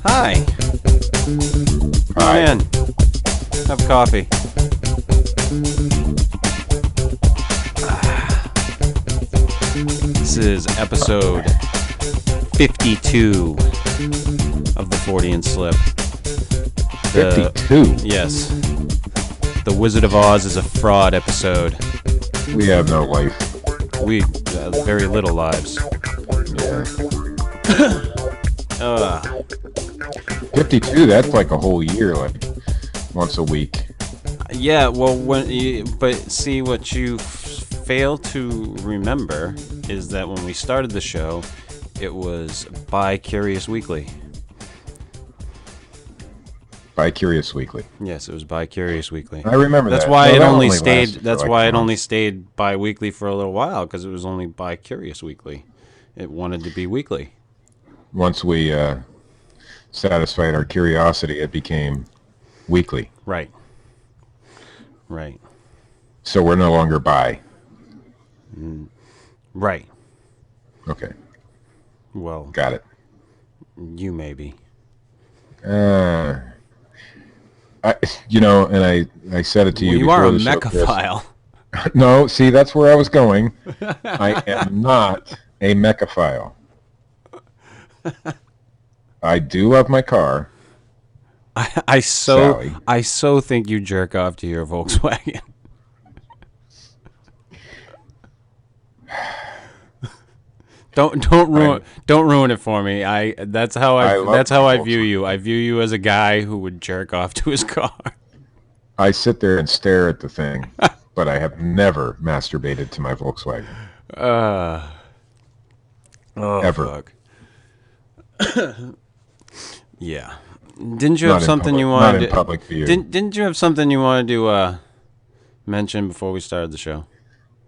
Hi. Come on in. Have coffee. This is episode 52 of the Fortean Slip. 52? Yes. The Wizard of Oz is a fraud episode. We have no life. We very little lives. Yeah. 52, that's like a whole year, like once a week. Yeah, well, but see, what you fail to remember is that when we started the show, it was by Curious Weekly. By Curious Weekly. Yes, it was by Curious Weekly. I remember that's that. Why well, it that only stayed. That's like why it only stayed bi-weekly for a little while, because it was only by Curious Weekly. It wanted to be weekly. Once we satisfied our curiosity, it became weekly. Right. Right. So we're no longer bi. Right. Okay. Well, got it. You maybe. I said it to you. You before are a the show, mechaphile. No, see, that's where I was going. I am not a mechaphile. I do love my car. I so think you jerk off to your Volkswagen. Don't ruin it for me. That's how I view you. I view you as a guy who would jerk off to his car. I sit there and stare at the thing, but I have never masturbated to my Volkswagen. Ever. Fuck. Yeah. Didn't you have something you wanted? Not in public view. Didn't you have something you wanted to mention before we started the show?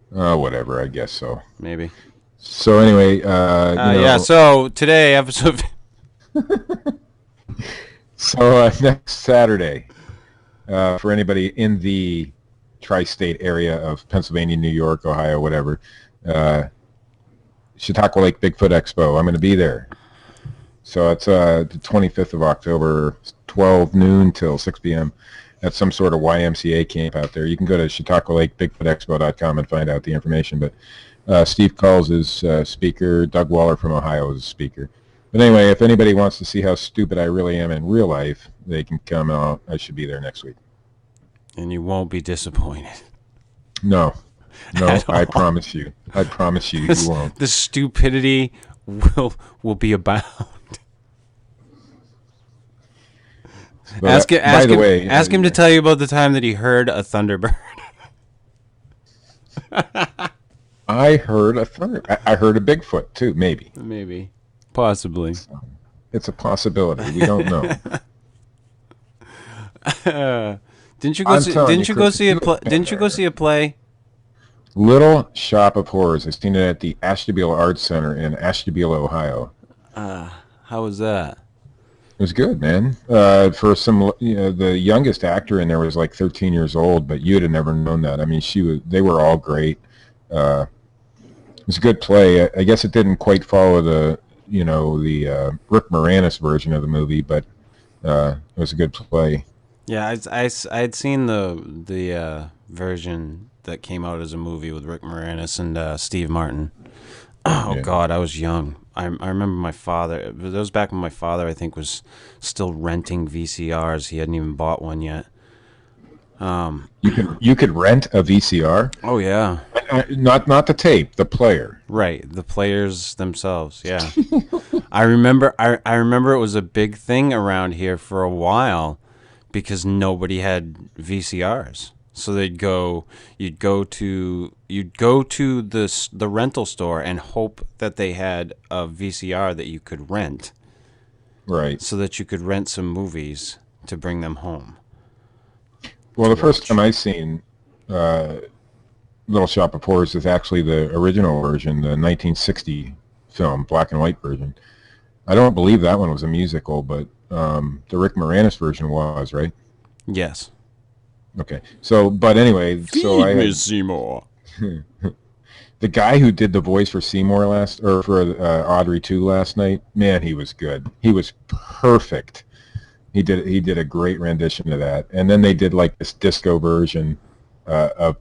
Whatever. I guess so. Maybe. So anyway, yeah. So today, episode. So next Saturday, for anybody in the tri-state area of Pennsylvania, New York, Ohio, whatever, Chautauqua Lake Bigfoot Expo. I'm going to be there. So it's the 25th of October, 12 noon till 6 p.m. at some sort of YMCA camp out there. You can go to ChautauquaLakeBigfootExpo.com and find out the information. But Steve Culls is speaker. Doug Waller from Ohio is a speaker. But anyway, if anybody wants to see how stupid I really am in real life, they can come out. I should be there next week. And you won't be disappointed. No, I promise you. I promise you, you won't. The stupidity will be abound. But, ask him to tell you about the time that he heard a thunderbird. I heard a I heard a Bigfoot too, maybe. Maybe, possibly. So, it's a possibility. We don't know. Didn't you go see a play? Little Shop of Horrors. I've seen it at the Ashtabula Arts Center in Ashtabula, Ohio. How was that? It was good, man. For some, the youngest actor in there was like 13 years old, but you'd have never known that. I mean, they were all great. It was a good play. I guess it didn't quite follow the Rick Moranis version of the movie, but it was a good play. Yeah, I'd seen the version that came out as a movie with Rick Moranis and Steve Martin. Oh, yeah. God, I was young. I remember my father. That was back when my father, I think, was still renting VCRs. He hadn't even bought one yet. You could rent a VCR? Oh yeah. Not the tape, the player. Right, the players themselves. Yeah. I remember it was a big thing around here for a while because nobody had VCRs. So you'd go to the rental store and hope that they had a VCR that you could rent. Right. So that you could rent some movies to bring them home. Well, the first time I seen Little Shop of Horrors is actually the original version, the 1960 film, black and white version. I don't believe that one was a musical, but the Rick Moranis version was, right? Yes. Okay. So, but anyway, so Feed I me, had Seymour. the guy who did the voice for Seymour for Audrey 2 last night. Man, he was good. He was perfect. He did a great rendition of that. And then they did like this disco version of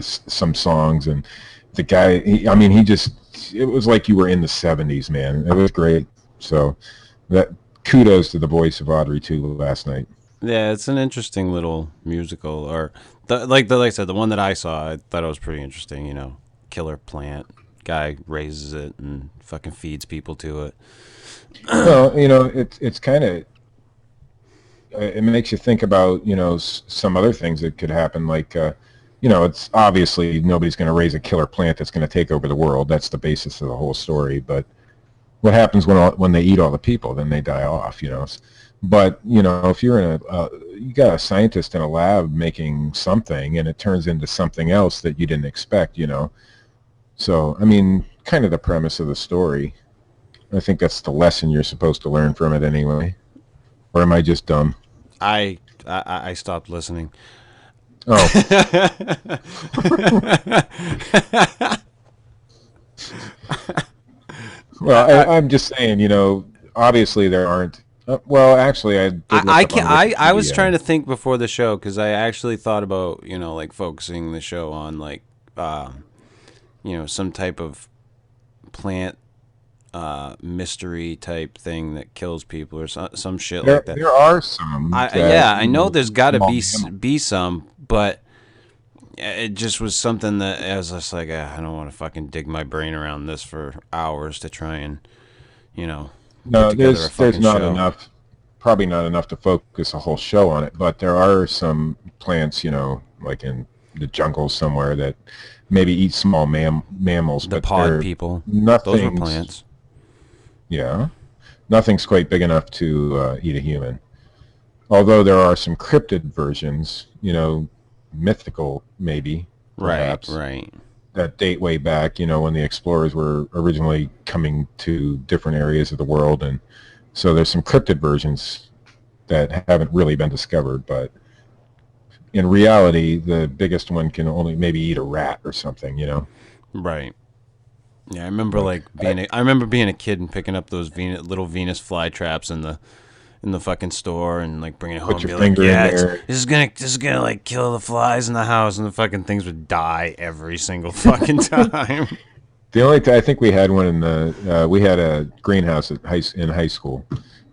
some songs, and the guy. I mean, it was like you were in the '70s, man. It was great. So that kudos to the voice of Audrey 2 last night. Yeah, it's an interesting little musical, or like I said, the one that I saw, I thought it was pretty interesting. You know, killer plant guy raises it and fucking feeds people to it. Well, it's kind of it makes you think about some other things that could happen, like it's obviously nobody's going to raise a killer plant that's going to take over the world. That's the basis of the whole story. But what happens when they eat all the people? Then they die off. But if you're you got a scientist in a lab making something and it turns into something else that you didn't expect. So I mean, kind of the premise of the story. I think that's the lesson you're supposed to learn from it anyway. Or am I just dumb? I stopped listening. Oh. Well, I'm just saying, obviously there aren't. Well, actually, I did look I up can on I was Wikipedia. trying to think before the show because I actually thought about like focusing the show on like some type of plant mystery type thing that kills people or some shit There, like that. there are some that, I know there's got to small be mammals. be some, but it just was something that I was just like, I don't want to fucking dig my brain around this for hours to try and put No, together a there's fucking not show. enough, probably not enough to focus a whole show on it, but there are some plants, like in the jungle somewhere that maybe eat small mammals, The but pod people, those were nothing's, plants. yeah, nothing's quite big enough to eat a human. Although there are some cryptid versions, mythical maybe, Right, perhaps, right. that date way back, when the explorers were originally coming to different areas of the world. And so there's some cryptid versions that haven't really been discovered, but in reality, the biggest one can only maybe eat a rat or something. Right. Yeah, I remember But like I remember being a kid and picking up those little Venus fly traps in the fucking store and like bringing it home put and your be like, finger in yeah, there. this is gonna like kill the flies in the house, and the fucking things would die every single fucking time. The only I think we had one in we had a greenhouse in high school,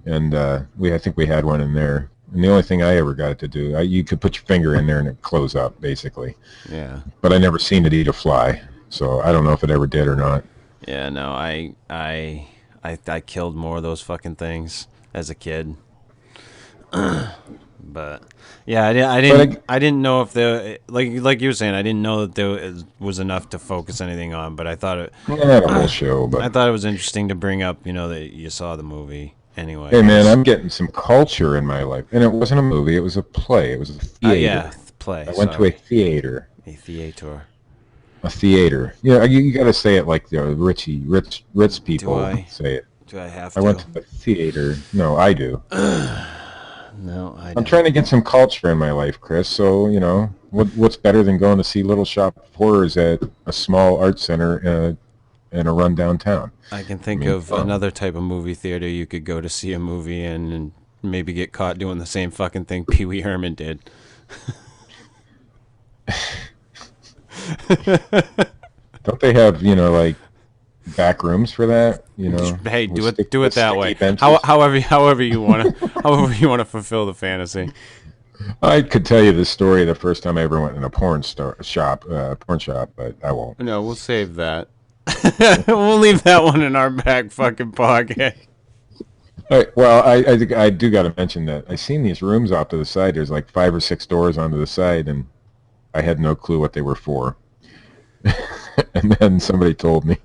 and I think we had one in there. And the only thing I ever got it to do, you could put your finger in there and it close up basically. Yeah. But I never seen it eat a fly, so I don't know if it ever did or not. Yeah, no, I killed more of those fucking things as a kid. But yeah, But I didn't know if there like you were saying, I didn't know that there was enough to focus anything on. But not a whole show, but I thought it was interesting to bring up, that you saw the movie anyway. hey, man, 'Cause, I'm getting some culture in my life, and it wasn't a movie; it was a play. It was a yeah, theater. play. I went to a Sorry, theater. a theater. A theater. Yeah, you got to say it like the rich people I? say it. Do I have I to? went to the theater. No, I do. No, I I'm don't. trying to get some culture in my life, Chris. So what's better than going to see Little Shop of Horrors at a small art center in a rundown town? I can think mean, of another type of movie theater you could go to see a movie in and maybe get caught doing the same fucking thing Pee Wee Herman did. Don't they have like back rooms for that? Hey, with do it that sticky way. benches? However you want to, however you want to fulfill the fantasy. I could tell you the story the first time I ever went in a porn shop, but I won't. No, we'll save that. We'll leave that one in our back fucking pocket. All right, well, I do got to mention that I seen these rooms off to the side. There's like 5 or 6 doors onto the side, and I had no clue what they were for. And then somebody told me,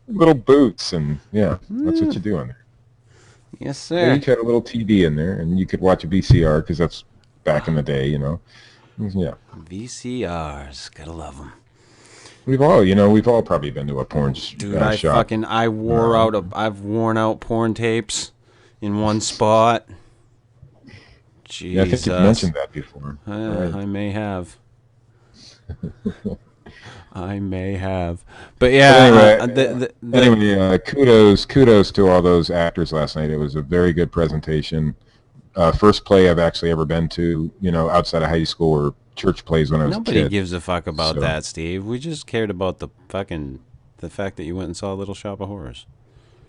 little boots, and yeah, that's what you do in there. Yes, They sir. each had a little TV in there, and you could watch a VCR because that's back in the day. Yeah, VCRs, gotta love them. we've all probably been to a porn Dude, shop. I've worn out porn tapes in one spot. Yeah, I think you've Jesus. mentioned that before. Right. I may have. I may have. But But yeah, anyway, kudos to all those actors last night. It was a very good presentation. First play I've actually ever been to, outside of high school or church plays when I was a nobody kid. gives a fuck about So, that, Steve. We just cared about the fact that you went and saw Little Shop of Horrors.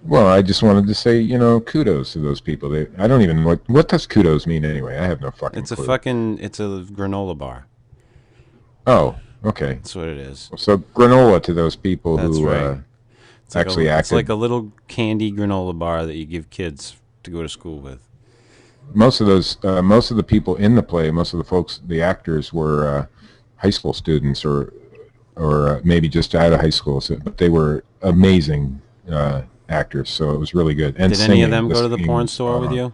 well, I just wanted to say, kudos to those people. I don't even know what does kudos mean anyway. I have no fucking It's a clue. granola bar. Oh, okay. That's what it is. So granola to those people That's who right. actually It's like acted. a little candy granola bar that you give kids to go to school with. Most of the people in the play, most of the folks, the actors were high school students or maybe just out of high school. So, but they were amazing actors, so it was really good. And Did any of singing, them the go to the singing porn was store spot with on. you?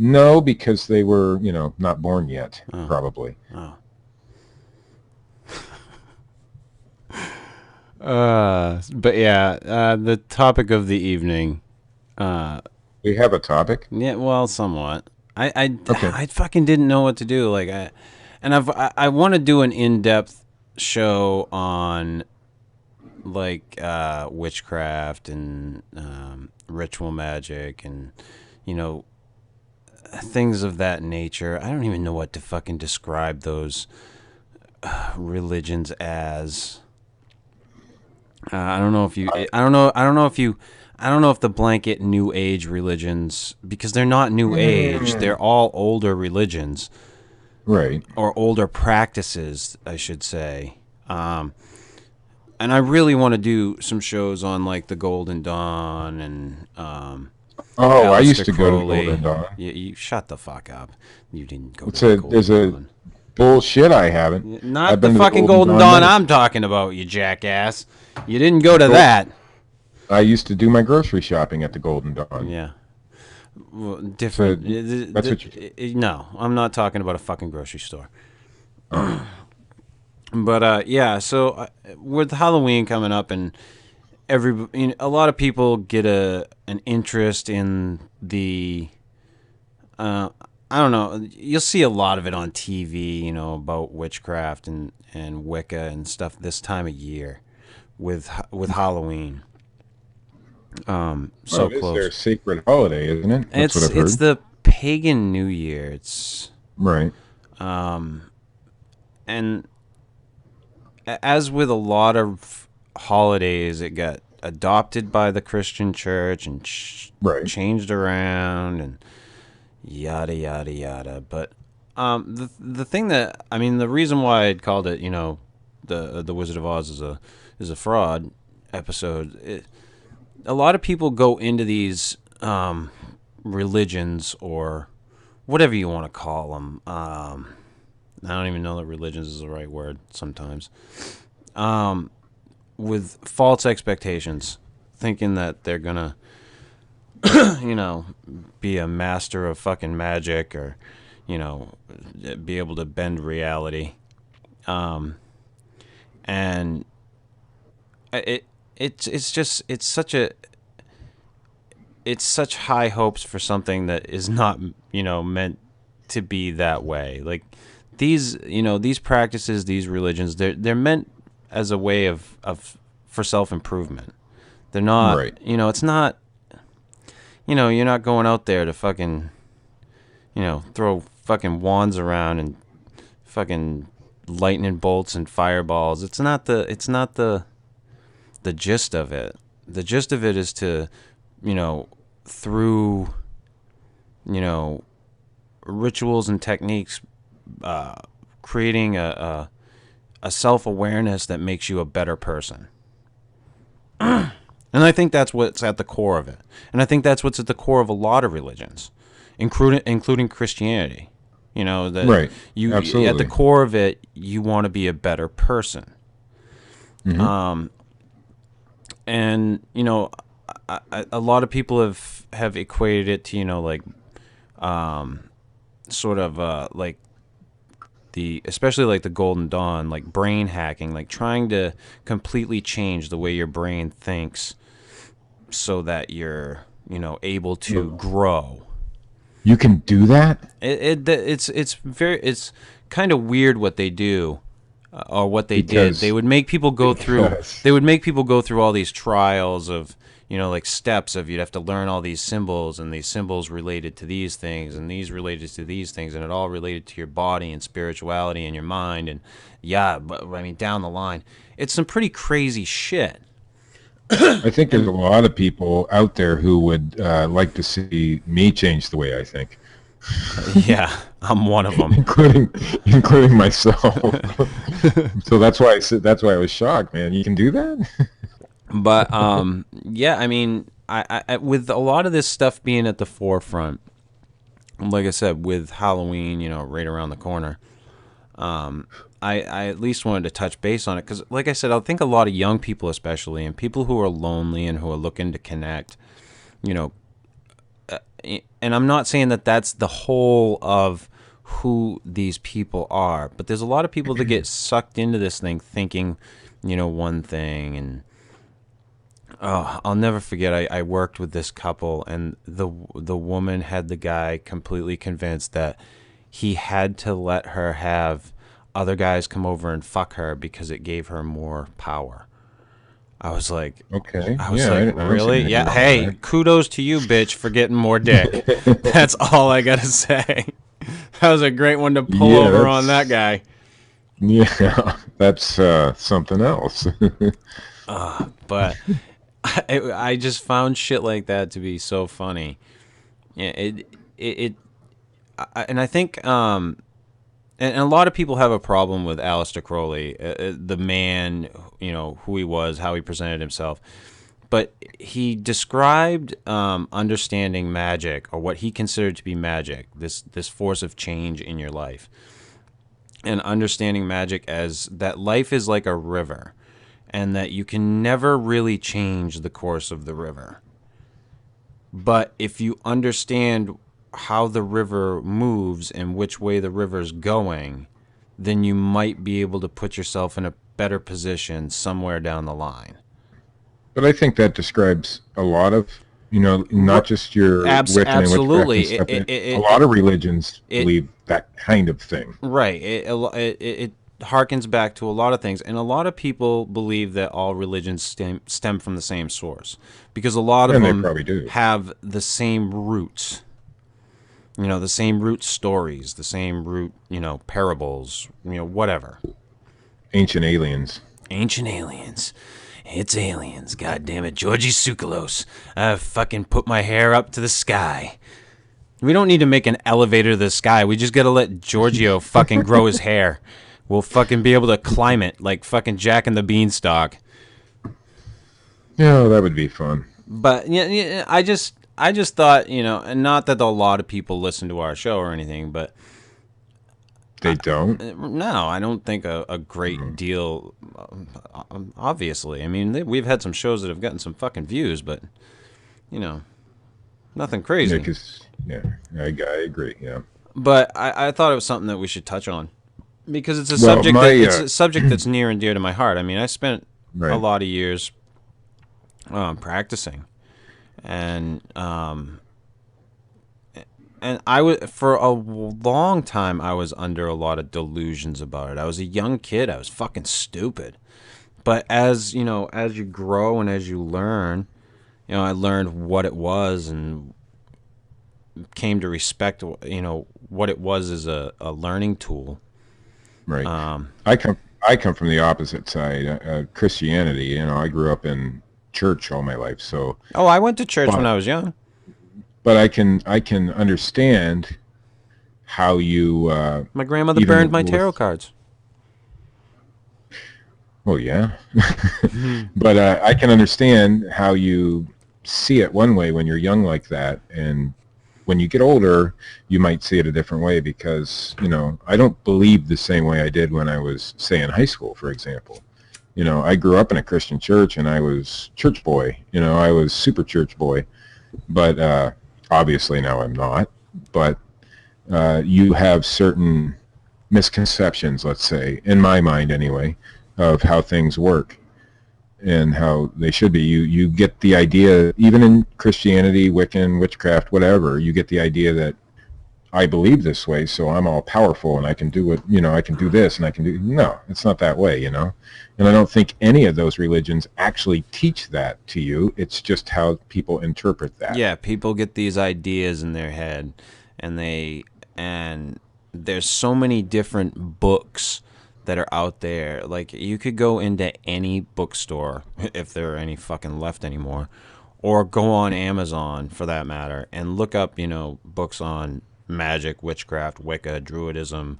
No, because they were, not born yet, Oh. probably. Oh. But yeah, the topic of the evening. We have a topic. Yeah, well, somewhat. Okay. I fucking didn't know what to do. I want to do an in-depth show on like witchcraft and ritual magic and you know things of that nature. I don't even know what to fucking describe those religions as. I don't know if you. I don't know. I don't know if you. I don't know if the blanket New Age religions, because they're not New Age. They're all older religions Right. or older practices, I should say. And I really want to do some shows on like the Golden Dawn and Oh, I used Aleister to go to Crowley. Golden Dawn. You shut the fuck up. You didn't go It's to the a Golden there's a Dawn. bullshit. I haven't. Not I've the been to fucking Golden Dawn many- I'm talking about, you jackass. You didn't go to Go- that. I used to do my grocery shopping at the Golden Dawn. Yeah. Well, different. that's what No, I'm not talking about a fucking grocery store. But yeah, so with Halloween coming up and a lot of people get an interest in the I don't know, you'll see a lot of it on TV, about witchcraft and Wicca and stuff this time of year with Halloween. So it is close. their sacred holiday, isn't it? That's what I've heard. It's the pagan New Year. It's Right. and as with a lot of holidays, it got adopted by the Christian church and Right. changed around and yada yada yada. But the thing that the reason why I'd called it, the Wizard of Oz is a fraud episode. A lot of people go into these religions or whatever you want to call them. I don't even know that religions is the right word sometimes. With false expectations, thinking that they're gonna, be a master of fucking magic or, be able to bend reality. And it's such high hopes for something that is not, meant to be that way. Like these practices, these religions, they're meant as a way of for self-improvement. They're not, Right. It's not, you're not going out there to fucking, throw fucking wands around and fucking lightning bolts and fireballs. It's not the gist of it. The gist of it is to, through, rituals and techniques, creating a self-awareness that makes you a better person. And I think that's what's at the core of it. And I think that's what's at the core of a lot of religions, including Christianity. That Right. you Absolutely. at the core of it, you want to be a better person. Mm-hmm. And a lot of people have equated it to like sort of like especially like the Golden Dawn, like brain hacking, like trying to completely change the way your brain thinks so that you're able to grow. You can do that? It's kind of weird what they do, or what they did. Because They would make people go through. because They would make people go through all these trials of, like steps of, you'd have to learn all these symbols, and these symbols related to these things, and these related to these things, and it all related to your body and spirituality and your mind, and but I mean, down the line, it's some pretty crazy shit. I think there's a lot of people out there who would like to see me change the way I think, Yeah, I'm one of them. including myself. So that's why I was shocked, man. You can do that? But yeah, I mean, I with a lot of this stuff being at the forefront, like I said, with Halloween, right around the corner, I at least wanted to touch base on it because, like I said, I think a lot of young people, especially, and people who are lonely and who are looking to connect, you know, and I'm not saying that that's the whole of who these people are, but there's a lot of people that get sucked into this thing thinking, one thing. And I'll never forget, I worked with this couple, and the woman had the guy completely convinced that he had to let her have other guys come over and fuck her because it gave her more power. I was like, Okay. Really? Yeah. Hey, kudos to you, bitch, for getting more dick. That's all I gotta say. That was a great one to pull over on that guy. Yeah, that's something else. But I just found shit like that to be so funny. Yeah, and I think and a lot of people have a problem with Aleister Crowley, the man, who he was, how he presented himself. But he described understanding magic, or what he considered to be magic, this force of change in your life, and understanding magic as that life is like a river, and that you can never really change the course of the river. But if you understand how the river moves and which way the river's going, then you might be able to put yourself in a better position somewhere down the line. But I think that describes a lot of, not just your Wiccan absolutely. and witchcraft and stuff. A lot of religions believe that kind of thing. Right. It harkens back to a lot of things, and a lot of people believe that all religions stem from the same source, because a lot of them probably do have the same roots. The same root stories, the same root, parables, whatever. Ancient aliens. Ancient aliens. It's aliens, goddammit. Georgie Tsoukalos. I fucking put my hair up to the sky. We don't need to make an elevator to the sky. We just gotta let Giorgio fucking grow his hair. We'll fucking be able to climb it like fucking Jack and the Beanstalk. Yeah, that would be fun. But yeah, I just thought, and not that a lot of people listen to our show or anything, but they don't. No, I don't think a great deal. Obviously, I mean, we've had some shows that have gotten some fucking views, but nothing crazy. I agree. Yeah, but I thought it was something that we should touch on, because it's a subject it's a subject that's near and dear to my heart. I mean, I spent a lot of years practicing. And I was, for a long time, I was under a lot of delusions about it. I was a young kid. I was fucking stupid. But as you grow and as you learn, I learned what it was and came to respect, what it was as a learning tool. Right. I come from the opposite side, Christianity. I grew up in church all my life, so I went to church when I was young, but I can understand how you my grandmother burned my tarot cards. Well, yeah. But I can understand how you see it one way when you're young like that, and when you get older you might see it a different way, because I don't believe the same way I did when I was, say, in high school, for example. I grew up in a Christian church, and I was church boy. I was super church boy. But obviously now I'm not. But you have certain misconceptions, let's say, in my mind anyway, of how things work and how they should be. You get the idea, even in Christianity, Wiccan, witchcraft, whatever, you get the idea that I believe this way, so I'm all powerful and I can do what, I can do this and I can do. No, it's not that way, And I don't think any of those religions actually teach that to you. It's just how people interpret that. Yeah, people get these ideas in their head, and and there's so many different books that are out there. Like, you could go into any bookstore, if there are any fucking left anymore, or go on Amazon for that matter and look up, books on magic, witchcraft, Wicca, druidism,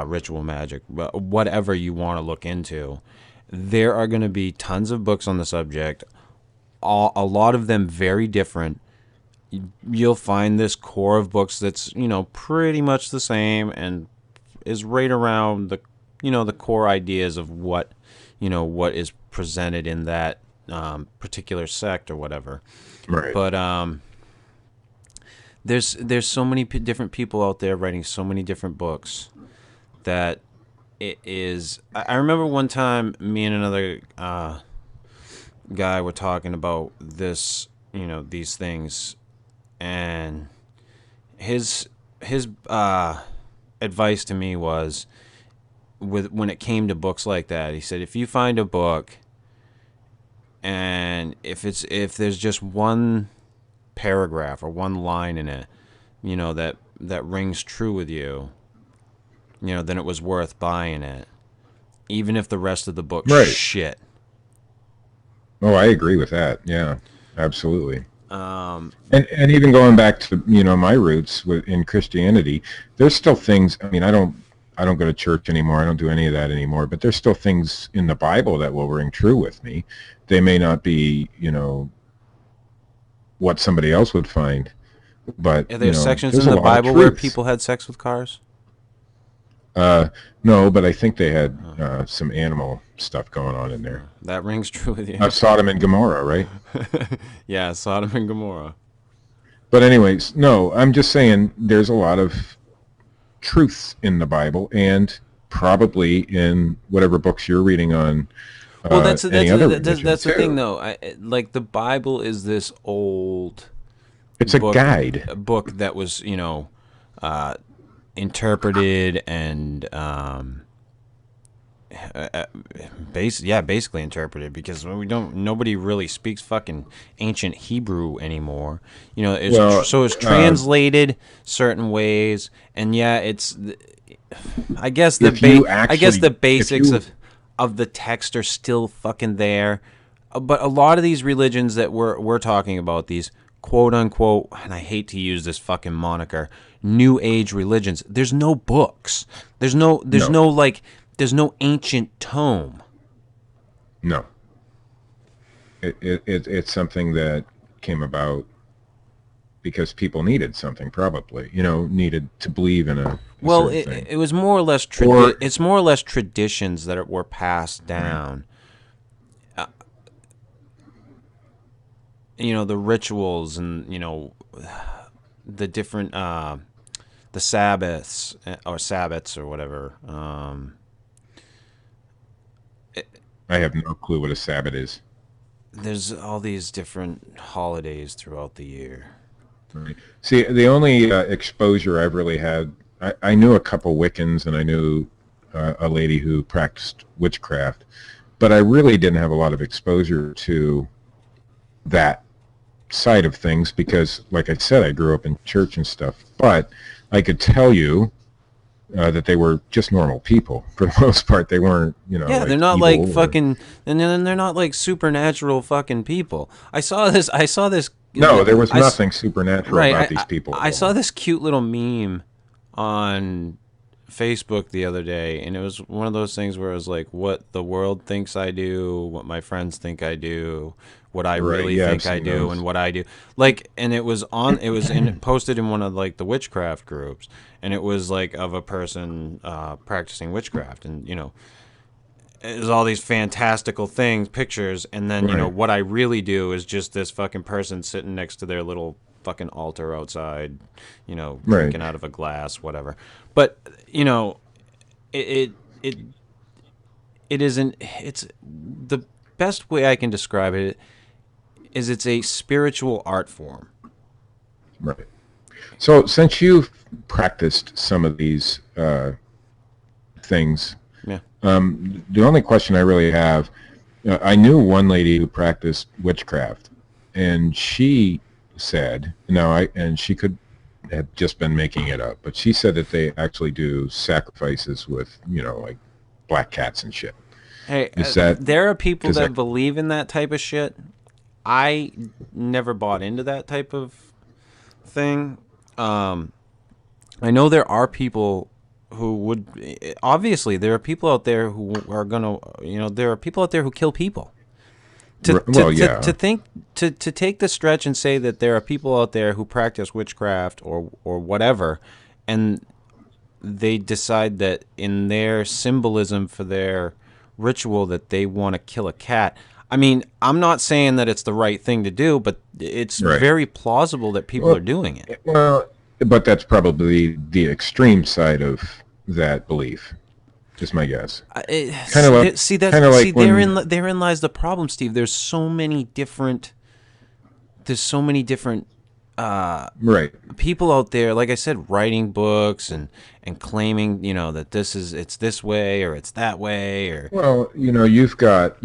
ritual magic, whatever you want to look into. There are going to be tons of books on the subject, a lot of them very different. You'll find this core of books that's, pretty much the same and is right around the core ideas of what is presented in that particular sect or whatever. Right. But there's so many different people out there writing so many different books that it is. I remember one time me and another guy were talking about this, these things, and his advice to me was, when it came to books like that, he said, if you find a book and if there's just one paragraph or one line in it, that rings true with you, then it was worth buying it, even if the rest of the book's Right. shit. Oh, I agree with that. Yeah, absolutely. And even going back to my roots in Christianity, there's still things. I mean, I don't go to church anymore. I don't do any of that anymore. But there's still things in the Bible that will ring true with me. They may not be, what somebody else would find, but Are there sections there's in a the lot of Bible where truth. people had sex with cars? No, but I think they had some animal stuff going on in there. That rings true with you. Sodom and Gomorrah, right? Yeah, Sodom and Gomorrah. But anyways, no, I'm just saying there's a lot of truth in the Bible, and probably in whatever books you're reading on Well, that's any other religion the too. thing, though. Like, the Bible is this old It's a book, guide. that was, interpreted and basically interpreted, because nobody really speaks fucking ancient Hebrew anymore. Well, It's translated certain ways, and it's. I guess if you the basics if you, of the text are still fucking there, but a lot of these religions that we're talking about, these quote unquote, and I hate to use this fucking moniker, New Age religions. There's no books. There's no ancient tome. No, it's something that came about because people needed something, probably, needed to believe in a certain thing. It was more or less it's more or less traditions that were passed down. The rituals and the different the Sabbaths or whatever. I have no clue what a Sabbath is. There's all these different holidays throughout the year. Right. See, the only exposure I've really had, I knew a couple Wiccans, and I knew a lady who practiced witchcraft, but I really didn't have a lot of exposure to that side of things because, like I said, I grew up in church and stuff. But I could tell you that they were just normal people for the most part. They weren't, Yeah, like they're not evil like fucking, and then they're not like supernatural fucking people. I saw this. No, there was nothing supernatural about these people. I saw this cute little meme on Facebook the other day, and it was one of those things where it was like, what the world thinks I do, what my friends think I do, what I really think I do, and what I do. Like, and it was posted in one of like the witchcraft groups, and it was like of a person practicing witchcraft, and it was all these fantastical pictures, and then what I really do is just this fucking person sitting next to their little fucking altar outside, drinking out of a glass, whatever. But it isn't. It's the best way I can describe it is it's a spiritual art form. Right. So since you've practiced some of these things, Yeah. the only question I really have, I knew one lady who practiced witchcraft, and she said, and she could have just been making it up, but she said that they actually do sacrifices with, like black cats and shit. Hey, Is that, there are people does that, that believe in that type of shit. I never bought into that type of thing. I know there are people who would. Obviously, there are people out there who are gonna. There are people out there who kill people. well, yeah, To think to take the stretch and say that there are people out there who practice witchcraft or whatever, and they decide that in their symbolism for their ritual that they want to kill a cat. I mean, I'm not saying that it's the right thing to do, but it's right. very plausible that people are Well, doing it. well, but that's probably the extreme side of that belief, is my guess. Kind of like, Therein lies the problem, Steve. There's so many different right. people out there, like I said, writing books and claiming, that it's this way or it's that way or Well, you've got,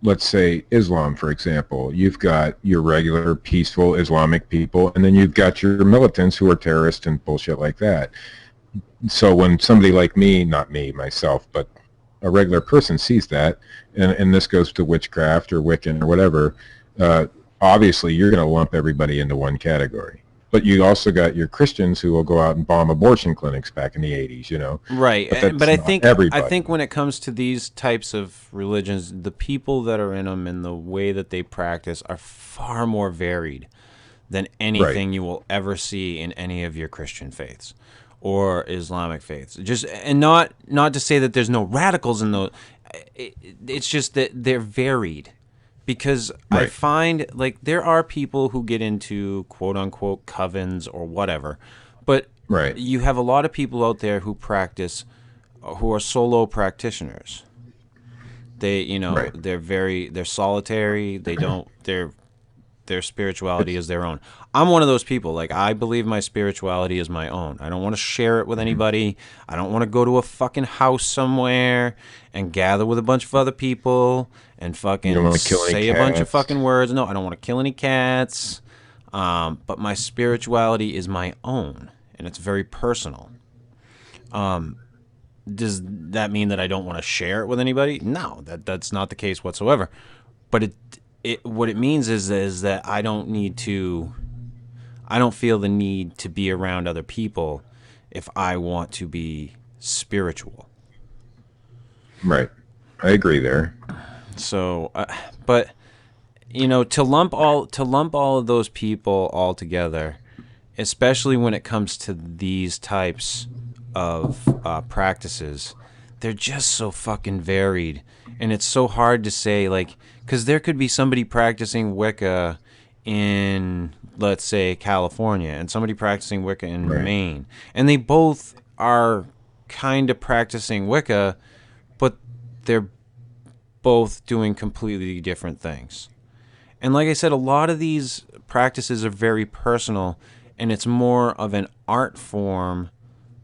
let's say, Islam, for example. You've got your regular peaceful Islamic people, and then you've got your militants who are terrorists and bullshit like that. So when somebody like me, not me myself, but a regular person sees that, and this goes to witchcraft or Wiccan or whatever, obviously you're going to lump everybody into one category. But you also got your Christians who will go out and bomb abortion clinics back in the 80s. right. But that's But I not think everybody. when it comes to these types of religions, the people that are in them and the way that they practice are far more varied than anything Right. you will ever see in any of your Christian faiths or Islamic faiths. Just and not to say that there's no radicals in those. It's just that they're varied. Because I Right. find like there are people who get into quote unquote covens or whatever, but Right. you have a lot of people out there who practice, who are solo practitioners. They, Right. they're solitary. They don't, their spirituality It's, is their own. I'm one of those people. Like I believe my spirituality is my own. I don't want to share it with anybody. I don't want to go to a fucking house somewhere and gather with a bunch of other people and you don't fucking want to kill any say a bunch of cats. fucking words. No, I don't want to kill any cats. But my spirituality is my own, and it's very personal. Does that mean that I don't want to share it with anybody? No, that's not the case whatsoever. But what it means is that I don't feel the need to be around other people if I want to be spiritual. Right. I agree there. So, but to lump all of those people all together, especially when it comes to these types of practices, they're just so fucking varied, and it's so hard to say, like, because there could be somebody practicing Wicca in, let's say, California, and somebody practicing Wicca in Right. Maine, and they both are kind of practicing Wicca, but they're both doing completely different things. And like I said, a lot of these practices are very personal, and it's more of an art form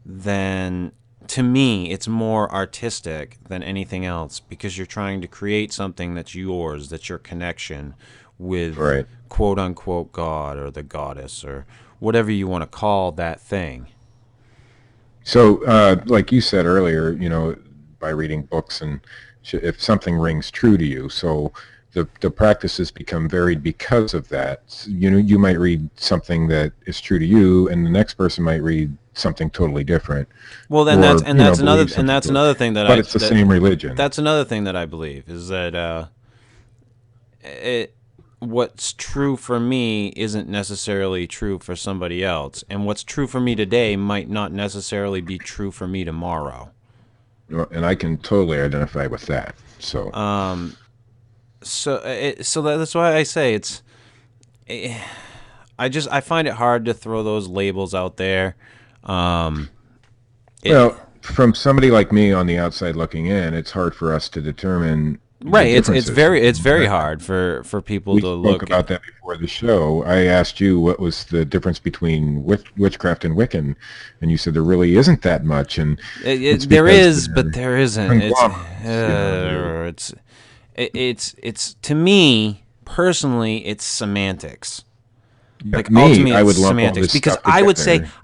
than, to me, it's more artistic than anything else because you're trying to create something that's yours, that's your connection with Right. quote unquote God or the goddess or whatever you want to call that thing. So, like you said earlier, by reading books and if something rings true to you, so the practices become varied because of that. You might read something that is true to you, and the next person might read something totally different, Well, then or believe something that's totally. another thing that But it's the same religion. that's another thing that I believe is that what's true for me isn't necessarily true for somebody else, and what's true for me today might not necessarily be true for me tomorrow. And I can totally identify with that. So, So that's why I say I find it hard to throw those labels out there. Um, it, well, from somebody like me on the outside looking in, it's hard for us to determine Right. differences. It's very hard for people We to spoke look. about that before the show. I asked you what was the difference between witchcraft and Wiccan, and you said there really isn't that much, and it's There because is, but they're there isn't. conglomerates. They're It's to me personally, it's semantics. Like me. ultimately, I it's would lump all semantics this because stuff together.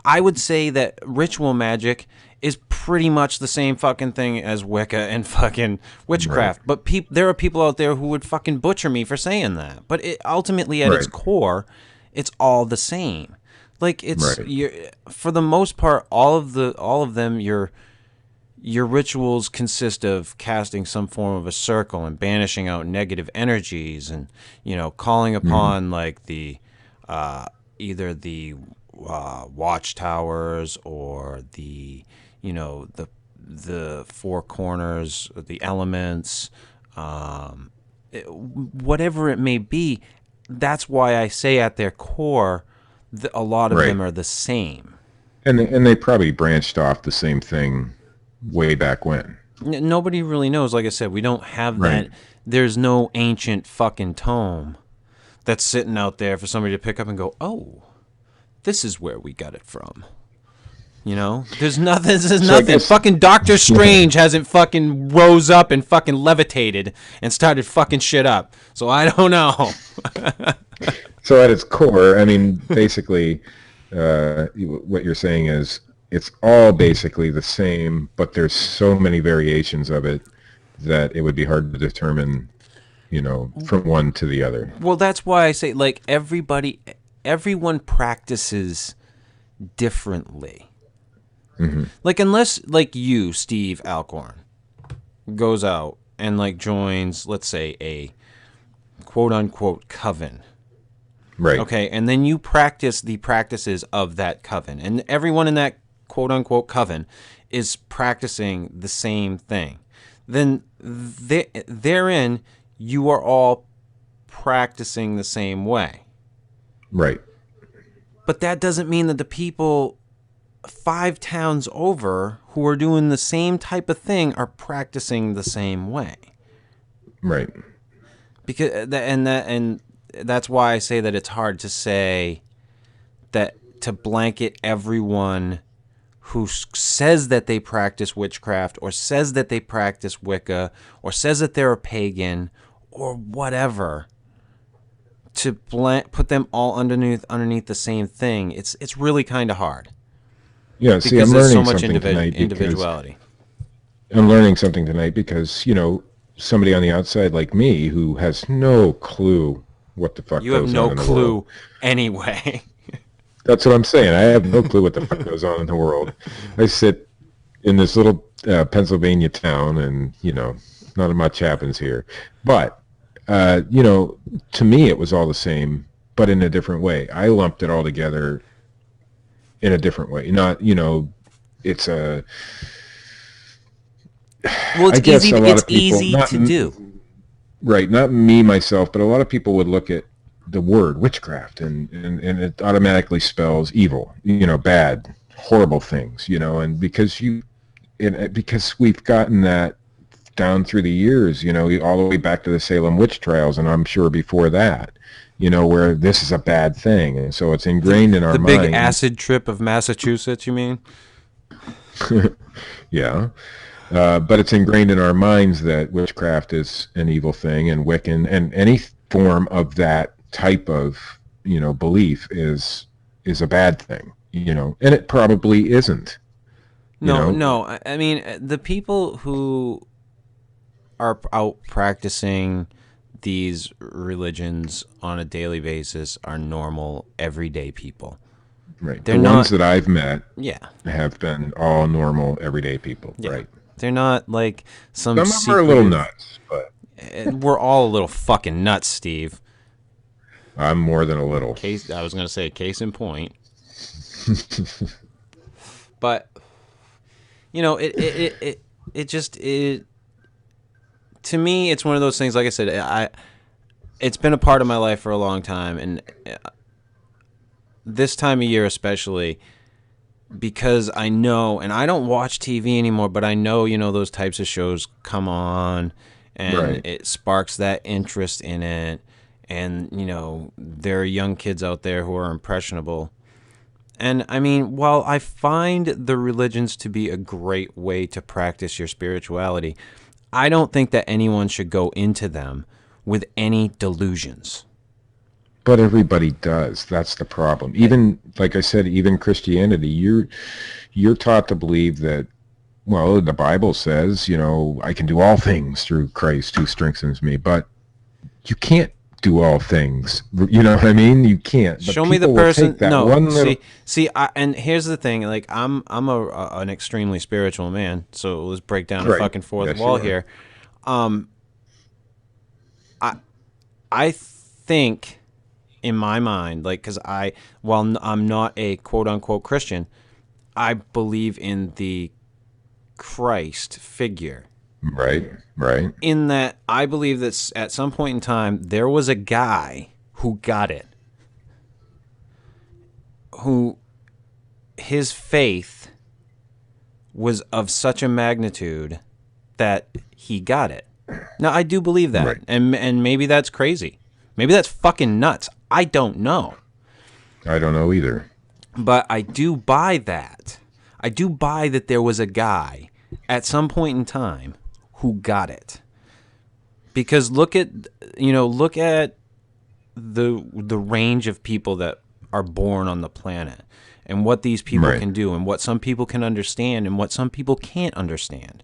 I would say that ritual magic is pretty much the same fucking thing as Wicca and fucking Right, witchcraft. But there are people out there who would fucking butcher me for saying that. But ultimately, at its right, core, it's all the same. Like right, for the most part, all of them, your rituals consist of casting some form of a circle and banishing out negative energies, and calling hmm upon like the either the watchtowers or the four corners, the elements, whatever it may be. That's why I say at their core, a lot of right. them are the same. And they probably branched off the same thing way back when. Nobody really knows. Like I said, we don't have Right. that. There's no ancient fucking tome that's sitting out there for somebody to pick up and go, oh, this is where we got it from. There's nothing. There's So I nothing. guess Fucking Doctor Strange hasn't fucking rose up and fucking levitated and started fucking shit up. So I don't know. so at its core, I mean, basically, what you're saying is it's all basically the same, but there's so many variations of it that it would be hard to determine, from one to the other. Well, that's why I say like everyone practices differently. Like unless like you, Steve Alcorn, goes out and like joins, let's say, a quote unquote coven. Right. Okay, and then you practice the practices of that coven, and everyone in that quote unquote coven is practicing the same thing. Then therein you are all practicing the same way. Right. But that doesn't mean that the people 5 towns over who are doing the same type of thing are practicing the same way. Right. Because that's why I say that it's hard to say that to blanket everyone who says that they practice witchcraft or says that they practice Wicca or says that they're a pagan or whatever, to put them all underneath the same thing. It's really kind of hard. Yeah. See, Because I'm there's so learning much something tonight individuality. because somebody on the outside like me who has no clue what the fuck You have goes on no in the world. clue anyway. That's what I'm saying. I have no clue what the fuck goes on in the world. I sit in this little Pennsylvania town, and not much happens here. But to me, it was all the same, but in a different way. I lumped it all together in a different way. Not, it's a. Well, I guess a lot it's of people, easy to do. right, not me myself, but a lot of people would look at the word witchcraft and it automatically spells evil, bad, horrible things, and because we've gotten that down through the years, all the way back to the Salem witch trials, and I'm sure before that, where this is a bad thing, and so it's ingrained in our The big minds. acid trip of Massachusetts, you mean? Yeah. But it's ingrained in our minds that witchcraft is an evil thing, and Wiccan and any form of that type of belief is a bad thing, and it probably isn't. No. I mean, the people who are out practicing these religions on a daily basis are normal, everyday people. Right. They're The not. ones that I've met Yeah. have been all normal, everyday people. Yeah. Right. They're not like some Some of them are a little secretive. nuts, but We're all a little fucking nuts, Steve. I'm more than a little. I was gonna say case in point. But it to me, it's one of those things. Like I said, it's been a part of my life for a long time, and this time of year especially, because I know, and I don't watch TV anymore, but I know those types of shows come on, and Right. it sparks that interest in it. And, you know, there are young kids out there who are impressionable. And I mean, while I find the religions to be a great way to practice your spirituality, I don't think that anyone should go into them with any delusions. But everybody does. That's the problem. Even like I said, even Christianity, you're taught to believe that, well, the Bible says, I can do all things through Christ who strengthens me, but you can't do all things. You know what I mean? You can't. But Show me the people will person. take that No, one little and here's the thing. Like, I'm an extremely spiritual man. So let's break down a right. fucking fourth Yes, wall you are. here. Um, I I think in my mind, like, because while I'm not a quote unquote Christian, I believe in the Christ figure. Right. Right. In that, I believe that at some point in time, there was a guy who got it, who his faith was of such a magnitude that he got it. Now, I do believe that, Right. and maybe that's crazy. Maybe that's fucking nuts. I don't know. I don't know either. But I do buy that. I do buy that there was a guy at some point in time who got it. Because look at the range of people that are born on the planet and what these people Right. can do and what some people can understand and what some people can't understand.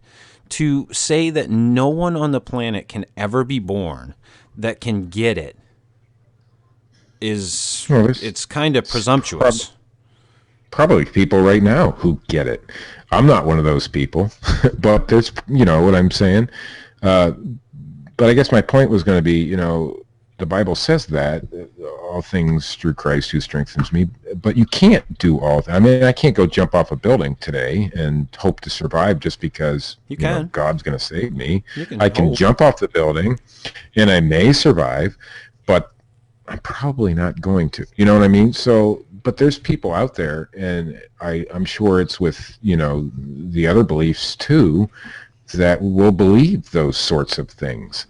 To say that no one on the planet can ever be born that can get it is Well, there's it's kind of presumptuous. probably people right now who get it. I'm not one of those people, but there's, what I'm saying. But I guess my point was going to be, the Bible says that all things through Christ who strengthens me, but you can't do all that. I mean, I can't go jump off a building today and hope to survive just because You can. God's going to save me. You can I can hope. jump off the building and I may survive, but I'm probably not going to. You know what I mean? So, but there's people out there, and I'm sure it's with, the other beliefs too, that will believe those sorts of things.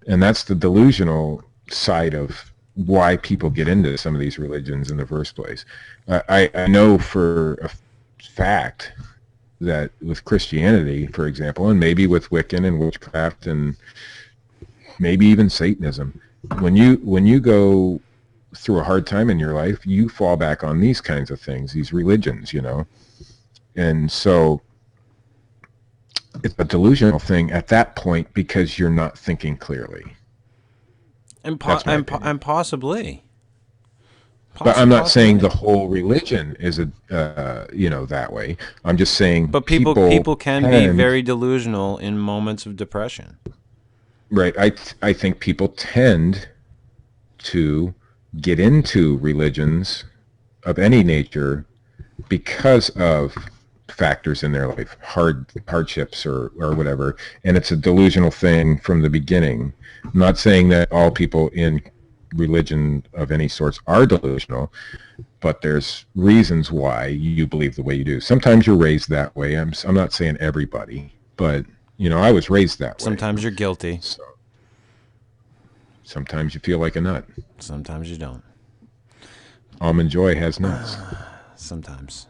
And that's the delusional side of why people get into some of these religions in the first place. I know for a fact that with Christianity, for example, and maybe with Wiccan and Witchcraft and maybe even Satanism, when you go through a hard time in your life, you fall back on these kinds of things, these religions, And so it's a delusional thing at that point because you're not thinking clearly. And That's my opinion. possibly. But I'm not saying the Possibly. whole religion is that way. I'm just saying But people can be tend, very delusional in moments of depression. right. I think people tend to get into religions of any nature because of factors in their life, hardships or whatever, and it's a delusional thing from the beginning. I'm not saying that all people in religion of any sorts are delusional, but there's reasons why you believe the way you do. Sometimes you're raised that way. I'm not saying everybody, but I was raised that way. Sometimes you're guilty. So sometimes you feel like a nut. Sometimes you don't. Almond Joy has nuts. Sometimes.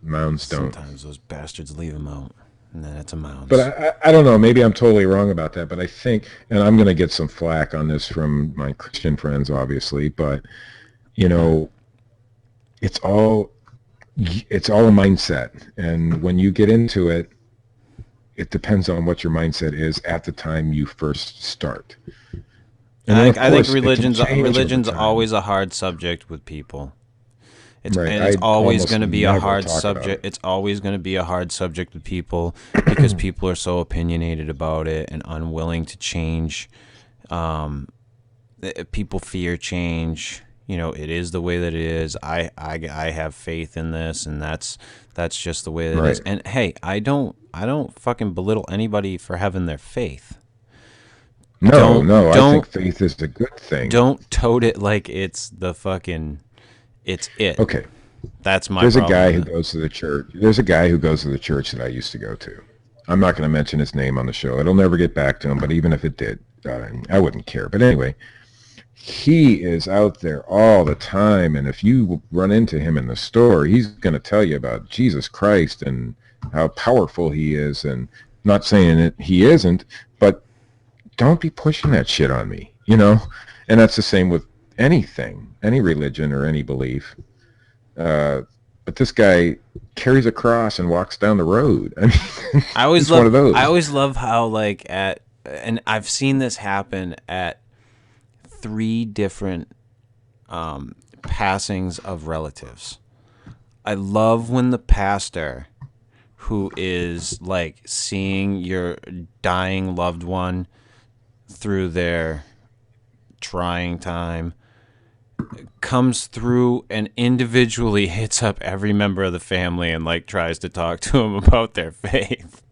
Mounds don't. Sometimes those bastards leave them out. And then it's a mounds. But I don't know. Maybe I'm totally wrong about that. But I think, and I'm going to get some flack on this from my Christian friends, obviously. But it's all a mindset, and when you get into it, it depends on what your mindset is at the time you first start. And then, of I think course, it can change over religion's time. always a hard subject with people. Right. And it's I'd always almost going to be a never hard talk about subject. it. It's always going to be a hard subject with people because people are so opinionated about it and unwilling to change. People fear change. It is the way that it is. I have faith in this, and that's just the way that it is. Right. And hey, I don't fucking belittle anybody for having their faith. No, I Don't think faith is a good thing. don't tote it like it's the fucking it's it. Okay. That's my There's a problem guy with who it. goes to the church. There's a guy who goes to the church that I used to go to. I'm not going to mention his name on the show. It'll never get back to him, but even if it did, I wouldn't care. But anyway, he is out there all the time, and if you run into him in the store, he's going to tell you about Jesus Christ and how powerful he is, and not saying that he isn't, but don't be pushing that shit on me, you know? And that's the same with anything, any religion or any belief. But this guy carries a cross and walks down the road. I mean, he's one of those. I always love how and I've seen this happen at 3 different passings of relatives. I love when the pastor who is like seeing your dying loved one through their trying time comes through and individually hits up every member of the family and like tries to talk to them about their faith.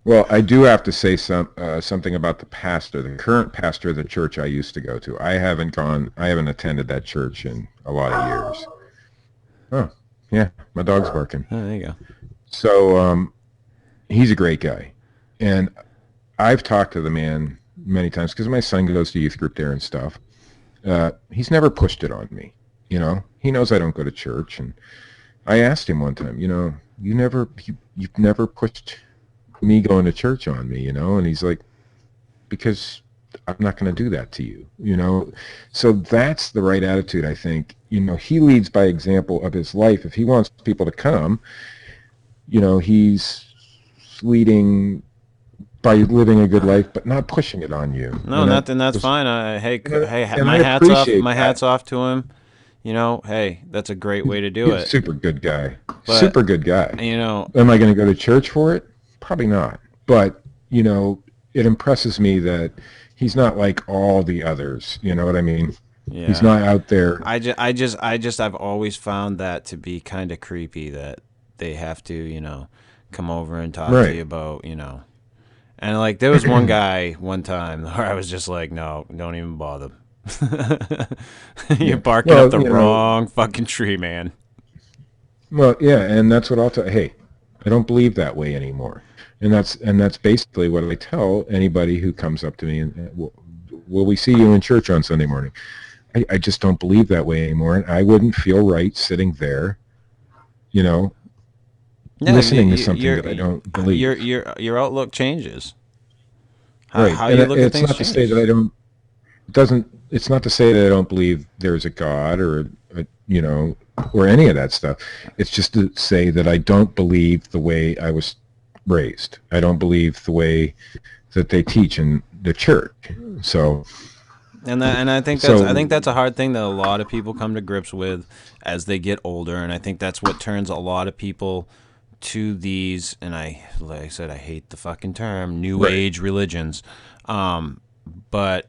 Well, I do have to say something about the pastor, the current pastor of the church I used to go to. I haven't attended that church in a lot of years. Oh, yeah, my dog's barking. Oh, there you go. So, he's a great guy. And I've talked to the man many times because my son goes to youth group there and stuff. He's never pushed it on me, you know. He knows I don't go to church, and I asked him one time, you know, you've never pushed me going to church on me, you know, and he's like, because I'm not going to do that to you, you know. So that's the right attitude, I think. You know, he leads by example of his life. If he wants people to come, you know, he's leading by living a good life, but not pushing it on you. No, nothing. That's fine. Hey, my hat's off to him. You know, hey, that's a great way to do it. Super good guy. Super good guy. You know, am I going to go to church for it? Probably not. But you know, it impresses me that he's not like all the others. You know what I mean? Yeah. He's not out there. I've always found that to be kind of creepy that they have to, you know, come over and talk to you about, you know. And like there was one guy one time where I was just like, no, don't even bother. You're barking up the wrong fucking tree, man. Well, yeah, and that's what I'll tell. Hey, I don't believe that way anymore, and that's basically what I tell anybody who comes up to me and, will we see you in church on Sunday morning? I just don't believe that way anymore, and I wouldn't feel right sitting there, you know, listening to something that I don't believe. Your outlook changes. Right. How you look at things changes. To say that I don't. It's not to say that I don't believe there's a God or you know, or any of that stuff. It's just to say that I don't believe the way I was raised. I don't believe the way that they teach in the church. So. And I think that's a hard thing that a lot of people come to grips with as they get older, and I think that's what turns a lot of people to these, and like I said, I hate the fucking term, new age religions, but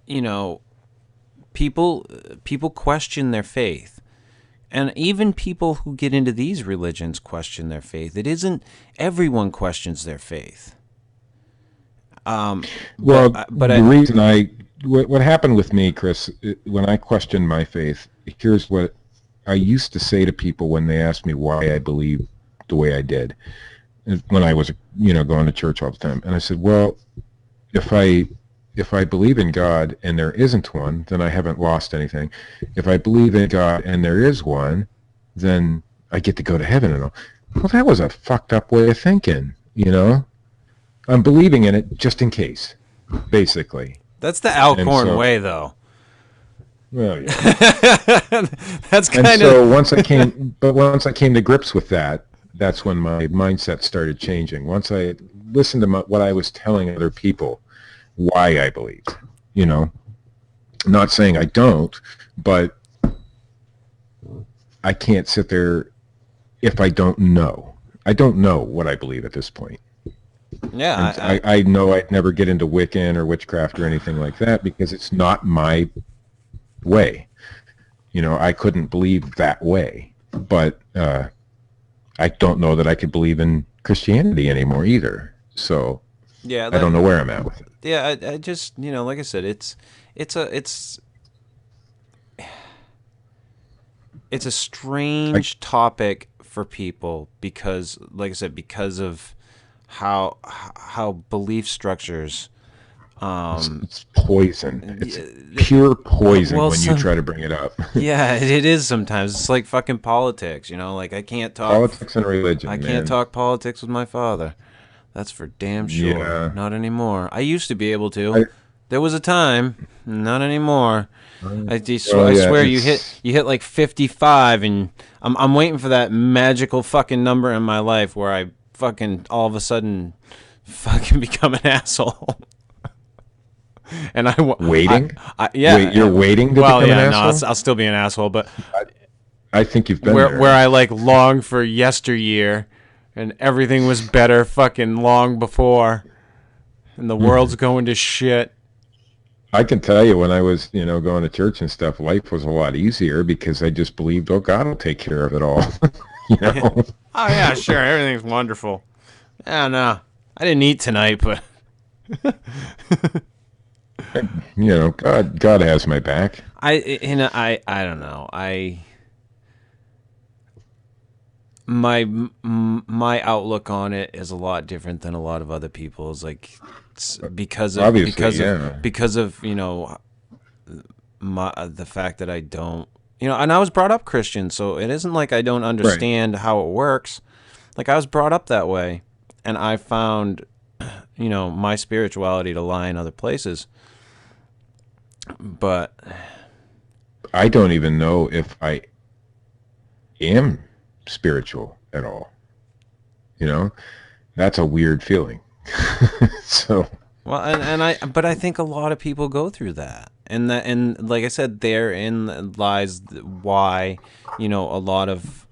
you know, people question their faith, and even people who get into these religions question their faith. It isn't everyone questions their faith. What happened with me, Chris, when I questioned my faith, here's what I used to say to people when they asked me why I believed the way I did, when I was, you know, going to church all the time. And I said, well, if I believe in God and there isn't one, then I haven't lost anything. If I believe in God and there is one, then I get to go to heaven and all. Well, that was a fucked up way of thinking, you know? I'm believing in it just in case, basically. That's the Alcorn way, though. Well, yeah. That's kind of. And so once I came to grips with that, that's when my mindset started changing. Once I listened to what I was telling other people, why I believed, you know, not saying I don't, but I can't sit there if I don't know. I don't know what I believe at this point. Yeah, I know I'd never get into Wiccan or witchcraft or anything like that because it's not my way. You know, I couldn't believe that way. But I don't know that I could believe in Christianity anymore either. So yeah, I don't know where I'm at with it. Yeah, I just, you know, like I said, it's a strange topic for people because, like I said, because of how belief structures. It's poison. It's pure poison when you try to bring it up. Yeah, it is sometimes. It's like fucking politics, you know? Like I can't talk Politics and religion, I man. can't talk politics with my father. That's for damn sure. Yeah. Not anymore. I used to be able to. There was a time. Not anymore. I swear you hit like 55 and I'm waiting for that magical fucking number in my life where I fucking all of a sudden fucking become an asshole. And waiting? Yeah. Wait, you're waiting to become an asshole? No, I'll still be an asshole, but I think you've been where there. I like long for yesteryear and everything was better fucking long before and the world's going to shit. I can tell you when I was, going to church and stuff, life was a lot easier because I just believed, oh, God will take care of it all. Oh, yeah, sure. Everything's wonderful. Yeah, no. I didn't eat tonight, but... God has my back. I don't know. My outlook on it is a lot different than a lot of other people's. Like because of the fact that I don't, and I was brought up Christian, so it isn't like I don't understand how it works. Like I was brought up that way, and I found, my spirituality to lie in other places. But I don't even know if I am spiritual at all. That's a weird feeling. So well, but I think a lot of people go through that, and like I said, therein lies why a lot of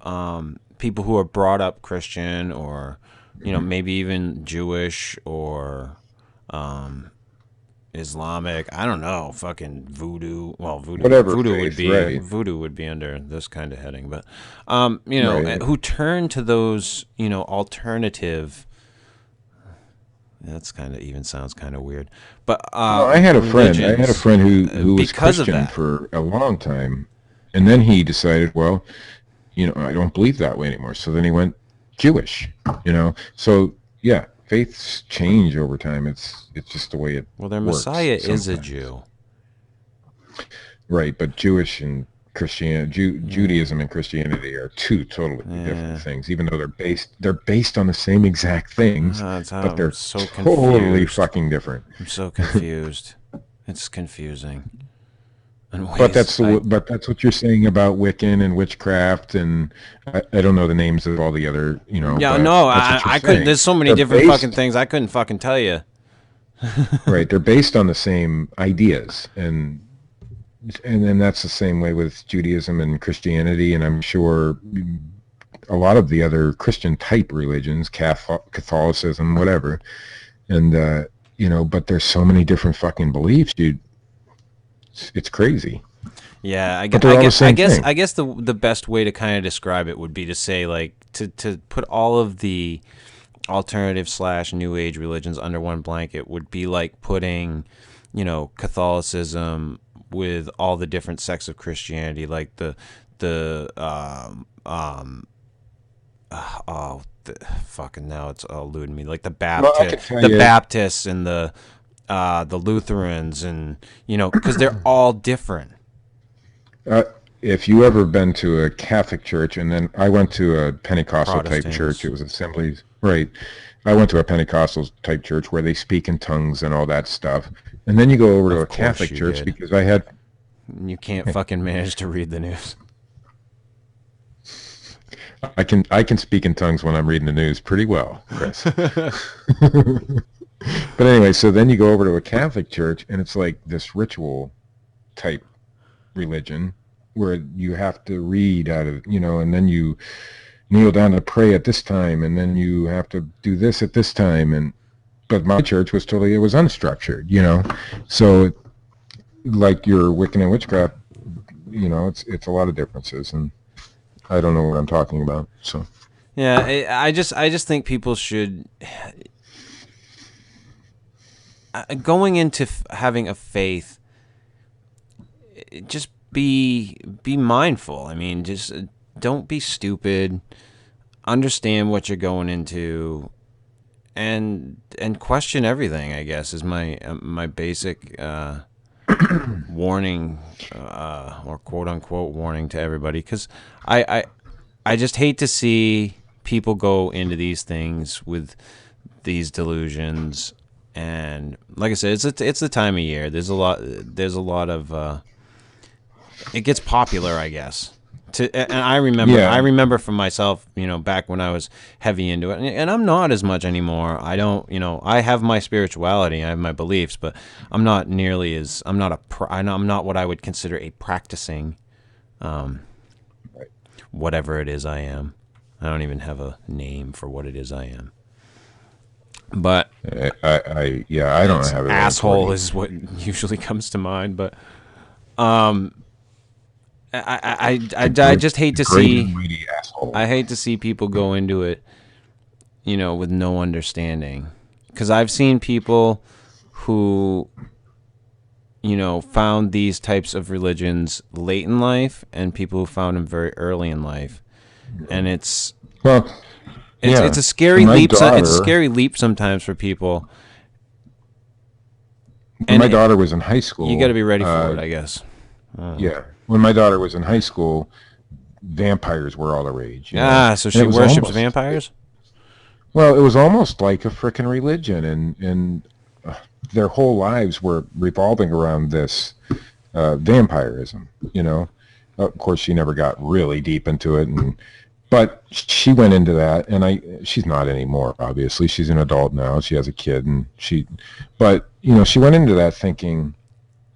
people who are brought up Christian or maybe even Jewish or Islamic, I don't know, fucking voodoo. Well, voodoo would be under this kind of heading, but who turn to those alternative. That's kind of even sounds kind of weird, but I had a friend who was Christian for a long time, and then he decided, well, I don't believe that way anymore. So then he went Jewish. So yeah. Faiths change over time. It's just the way it works. Well, their Messiah is a Jew. Right, but Jewish and Christianity, Judaism and Christianity are two totally different things, even though they're based on the same exact things, but they're so totally fucking different. I'm so confused. It's confusing. But that's what you're saying about Wiccan and witchcraft, and I don't know the names of all the other, Yeah, no, I couldn't. There's so many different fucking things I couldn't fucking tell you. Right, they're based on the same ideas, and then that's the same way with Judaism and Christianity, and I'm sure a lot of the other Christian type religions, Catholicism, whatever, and but there's so many different fucking beliefs, dude. It's crazy. Yeah, I guess the best way to kind of describe it would be to say like to put all of the alternative / New Age religions under one blanket would be like putting, Catholicism with all the different sects of Christianity, like fucking now it's eluding me, like the Baptists and the Lutherans, and because they're all different. If you ever been to a Catholic church, and then I went to a Pentecostal type church, it was assemblies, right? I went to a Pentecostal type church where they speak in tongues and all that stuff, and then you go over to a Catholic church because you can't fucking manage to read the news. I can speak in tongues when I'm reading the news pretty well, Chris. But anyway, so then you go over to a Catholic church, and it's like this ritual type religion where you have to read out of, and then you kneel down to pray at this time, and then you have to do this at this time. But my church was it was unstructured, So like your Wiccan and witchcraft, it's a lot of differences, and I don't know what I'm talking about. So yeah, I just think people should. Going into having a faith, just be mindful. I mean, just don't be stupid. Understand what you're going into, and question everything, I guess, is my basic warning, or quote unquote warning to everybody, because I just hate to see people go into these things with these delusions. And like I said, it's the time of year. There's a lot of it gets popular, I guess. And I remember from myself, back when I was heavy into it, and I'm not as much anymore. I don't, I have my spirituality, I have my beliefs, but I'm not nearly as, I'm not what I would consider a practicing, whatever it is I am. I don't even have a name for what it is I am. But I don't have it. Asshole is what usually comes to mind, but I just hate to see. I hate to see people go into it, with no understanding. Because I've seen people who, found these types of religions late in life, and people who found them very early in life, and it's a scary leap. It's a scary leap sometimes for people. When my daughter was in high school, you got to be ready for it, I guess. Yeah. When my daughter was in high school, vampires were all the rage. So she worships vampires? Well, it was almost like a frickin' religion, and their whole lives were revolving around this vampirism, Of course, she never got really deep into it, but she went into that, and she's not anymore, obviously. She's an adult now. She has a kid, but she went into that thinking,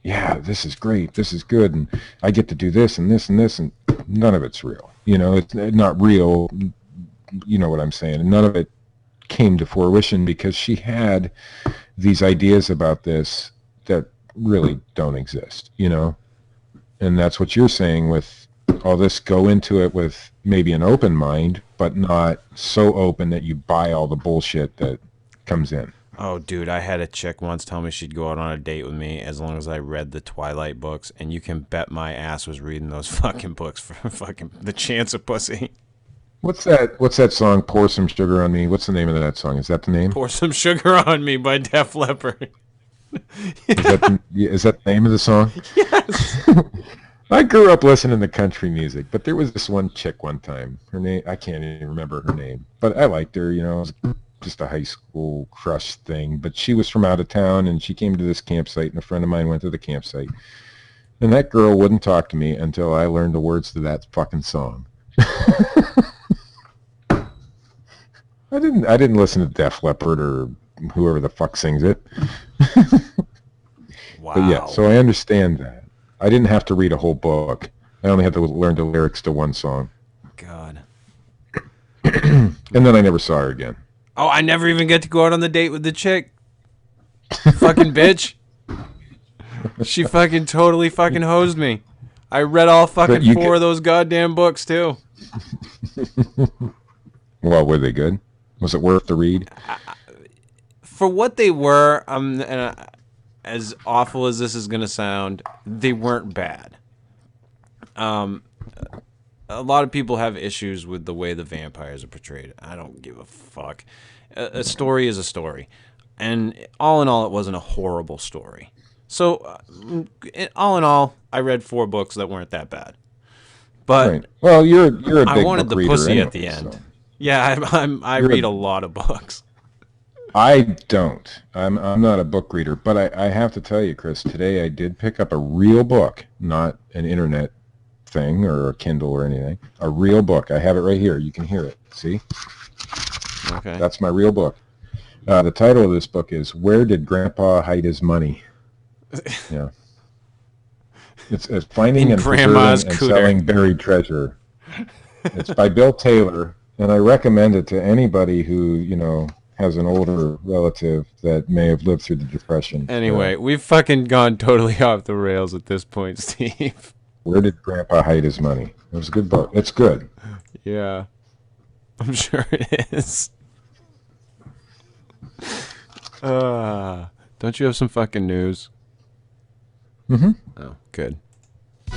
yeah, this is great, this is good, and I get to do this and this and this, and none of it's real. It's not real, you know what I'm saying? And none of it came to fruition because she had these ideas about this that really don't exist, And that's what you're saying with all this. Go into it with maybe an open mind, but not so open that you buy all the bullshit that comes in. Oh, dude, I had a chick once tell me she'd go out on a date with me as long as I read the Twilight books, and you can bet my ass was reading those fucking books for fucking the chance of pussy. What's that song, Pour Some Sugar on Me? What's the name of that song? Is that the name? Pour Some Sugar on Me by Def Leppard. Is that the name of the song? Yes. I grew up listening to country music, but there was this one chick one time. Her name, I can't even remember her name, but I liked her, It was just a high school crush thing, but she was from out of town, and she came to this campsite, and a friend of mine went to the campsite, and that girl wouldn't talk to me until I learned the words to that fucking song. I didn't listen to Def Leppard or whoever the fuck sings it. Wow. But yeah, so I understand that. I didn't have to read a whole book. I only had to learn the lyrics to one song. God. And then I never saw her again. Oh, I never even get to go out on the date with the chick. Fucking bitch. She fucking totally fucking hosed me. I read all fucking 4 of those goddamn books, too. Well, were they good? Was it worth the read? For what they were, as awful as this is going to sound, they weren't bad. A lot of people have issues with the way the vampires are portrayed. I don't give a fuck. A story is a story. And all in all, it wasn't a horrible story. So, all in all, I read 4 books that weren't that bad. But right. Well, you're a big I wanted book the pussy anyway, at the end. So. Yeah, I read a lot of books. I don't. I'm not a book reader, but I have to tell you, Chris, today I did pick up a real book, not an internet thing or a Kindle or anything. A real book. I have it right here. You can hear it. See? Okay. That's my real book. The title of this book is "Where Did Grandpa Hide His Money?" Yeah. It's finding and Grandma's preserving and selling buried treasure. It's by Bill Taylor, and I recommend it to anybody who, has an older relative that may have lived through the Depression. Anyway, we've fucking gone totally off the rails at this point, Steve. Where Did Grandpa Hide His Money? It was a good book. It's good. Yeah. I'm sure it is. Don't you have some fucking news? Mm-hmm. Oh, good.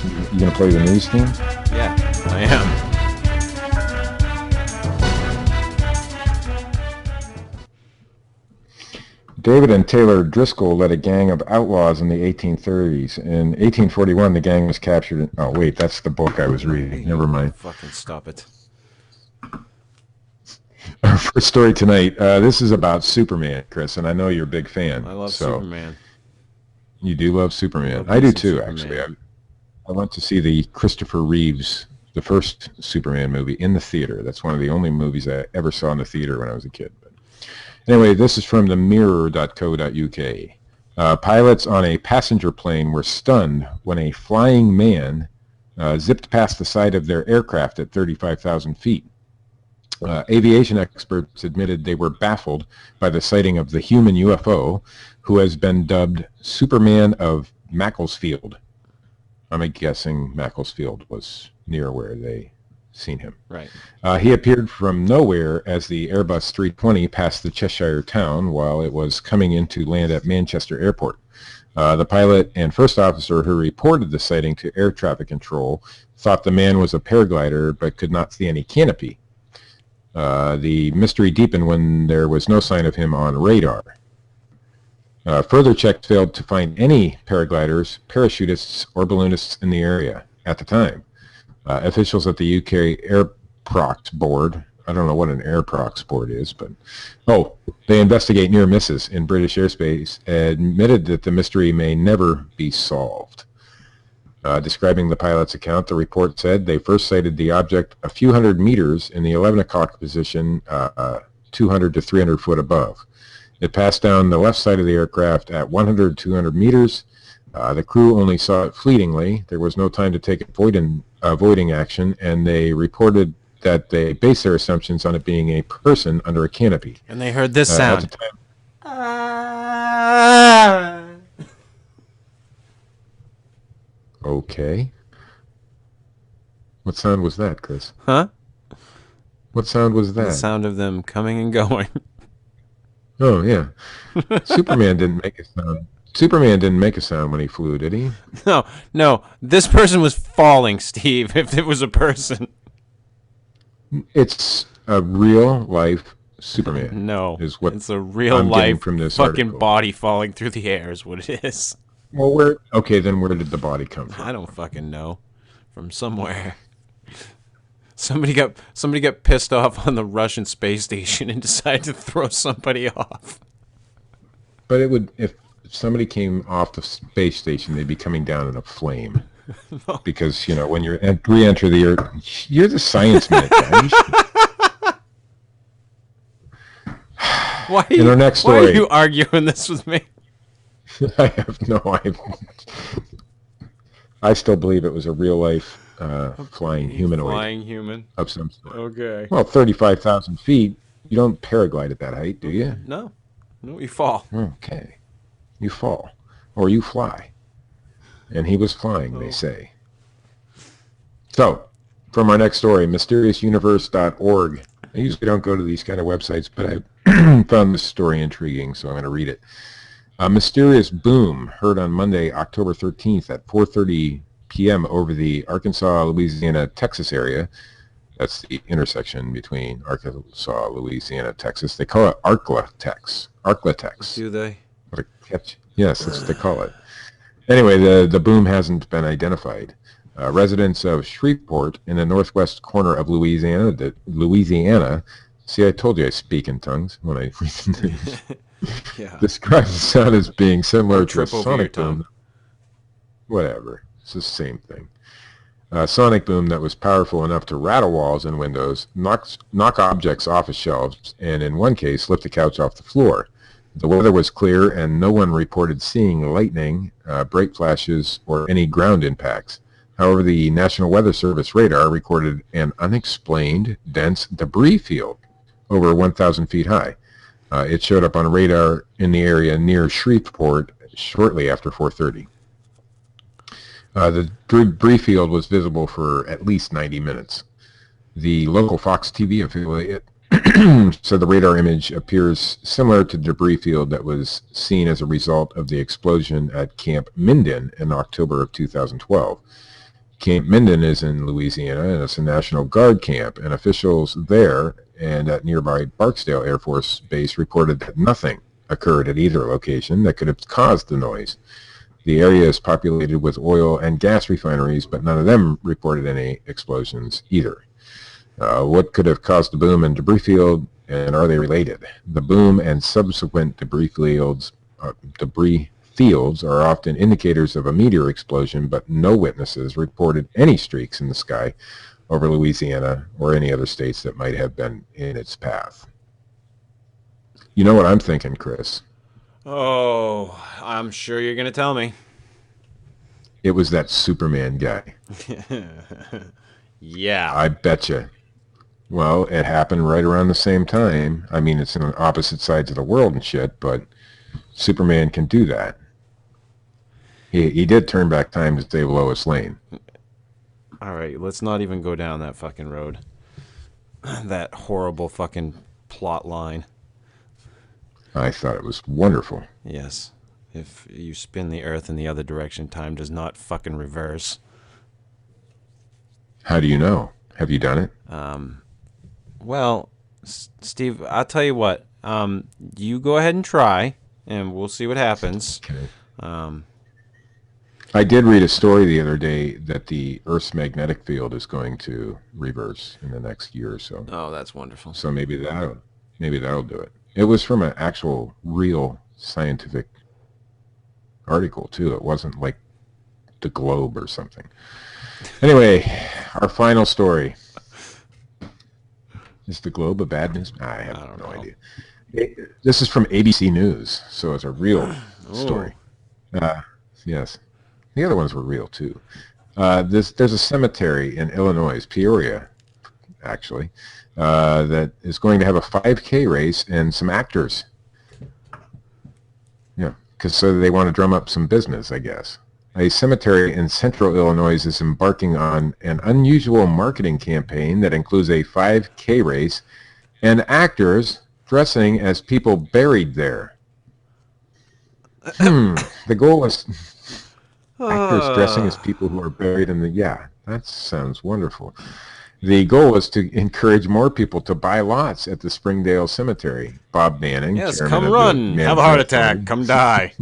You gonna play the news theme? Yeah, I am. David and Taylor Driscoll led a gang of outlaws in the 1830s. In 1841, the gang was captured. Oh, wait, that's the book I was reading. Never mind. Fucking stop it. Our first story tonight, this is about Superman, Chris, and I know you're a big fan. I love Superman. You do love Superman. I do too, actually. I went to see the Christopher Reeves, the first Superman movie, in the theater. That's one of the only movies I ever saw in the theater when I was a kid. But anyway, this is from the mirror.co.uk. Pilots on a passenger plane were stunned when a flying man zipped past the side of their aircraft at 35,000 feet. Aviation experts admitted they were baffled by the sighting of the human UFO, who has been dubbed Superman of Macclesfield. I'm guessing Macclesfield was near where they seen him. Right. He appeared from nowhere as the Airbus 320 passed the Cheshire town while it was coming in to land at Manchester Airport. The pilot and first officer who reported the sighting to air traffic control thought the man was a paraglider but could not see any canopy. The mystery deepened when there was no sign of him on radar. Further checks failed to find any paragliders, parachutists, or balloonists in the area at the time. Officials at the UK Airprox Board, I don't know what an Airprox Board is, but, they investigate near misses in British airspace, admitted that the mystery may never be solved. Describing the pilot's account, the report said they first sighted the object a few hundred meters in the 11 o'clock position, 200 to 300 foot above. It passed down the left side of the aircraft at 100 to 200 meters. The crew only saw it fleetingly. There was no time to take avoiding action, and they reported that they based their assumptions on it being a person under a canopy. And they heard this sound. At the time, okay. What sound was that, Chris? Huh? What sound was that? The sound of them coming and going. Oh, yeah. Superman didn't make a sound. Superman didn't make a sound when he flew, did he? No. This person was falling, Steve, if it was a person. It's a real-life Superman. No, is what it's a real-life from this fucking article. body falling through the air is what it is. Well, then where did the body come from? I don't fucking know. From somewhere. Somebody got pissed off on the Russian space station and decided to throw somebody off. But it would, if somebody came off the space station, they'd be coming down in a flame. No. Because, when you re-enter the Earth, you're the science man, guy. Why In our next story, are you arguing this with me? I still believe it was a real-life flying humanoid. Flying human. Of some sort. Okay. Well, 35,000 feet, you don't paraglide at that height, do you? No, you fall. Okay. You fall. Or you fly. And he was flying, they say. So, from our next story, mysteriousuniverse.org. I usually don't go to these kind of websites, but I found this story intriguing, so I'm going to read it. A mysterious boom heard on Monday, October 13th at 4:30 p.m. over the Arkansas, Louisiana, Texas area. That's the intersection between Arkansas, Louisiana, Texas. They call it Arklatex. Arklatex. Do they? What a catch. Yes, that's what they call it. Anyway, the boom hasn't been identified. Residents of Shreveport in the northwest corner of Louisiana, see, I told you I speak in tongues when I read the news. Yeah. Describe the sound as being similar to a Trip over sonic your tongue. boom. Whatever. It's the same thing. A sonic boom that was powerful enough to rattle walls and windows, knock objects off of shelves, and in one case, lift the couch off the floor. The weather was clear, and no one reported seeing lightning, bright flashes, or any ground impacts. However, the National Weather Service radar recorded an unexplained, dense debris field over 1,000 feet high. It showed up on radar in the area near Shreveport shortly after 4:30. The debris field was visible for at least 90 minutes. The local Fox TV affiliate said the radar image appears similar to the debris field that was seen as a result of the explosion at Camp Minden in October of 2012. Camp Minden is in Louisiana, and it's a National Guard camp, and officials there and at nearby Barksdale Air Force Base reported that nothing occurred at either location that could have caused the noise. The area is populated with oil and gas refineries, but none of them reported any explosions either. What could have caused the boom and debris field, and are they related? The boom and subsequent debris fields are often indicators of a meteor explosion, but no witnesses reported any streaks in the sky over Louisiana or any other states that might have been in its path. You know what I'm thinking, Chris? Oh, I'm sure you're going to tell me. It was that Superman guy. Yeah. I betcha. Well, it happened right around the same time. I mean, it's on opposite sides of the world and shit, but Superman can do that. He did turn back time to save Lois Lane. All right, let's not even go down that fucking road. That horrible fucking plot line. I thought it was wonderful. Yes. If you spin the earth in the other direction, time does not fucking reverse. How do you know? Have you done it? Well, Steve, I'll tell you what. You go ahead and try, and we'll see what happens. Okay. I did read a story the other day that the Earth's magnetic field is going to reverse in the next year or so. Oh, that's wonderful. So maybe that'll do it. It was from an actual, real scientific article too. It wasn't like the Globe or something. Anyway, our final story. Is the Globe a bad news? I have no idea. This is from ABC News, so it's a real story. Yes. The other ones were real too. There's a cemetery in Illinois, Peoria, actually, that is going to have a 5K race and some actors. Yeah, because so they want to drum up some business, I guess. A cemetery in central Illinois is embarking on an unusual marketing campaign that includes a 5K race and actors dressing as people buried there. The goal is actors dressing as people who are buried in the... Yeah, that sounds wonderful. The goal is to encourage more people to buy lots at the Springdale Cemetery. Bob Manning, yes, chairman come of run, the have a heart attack, come die.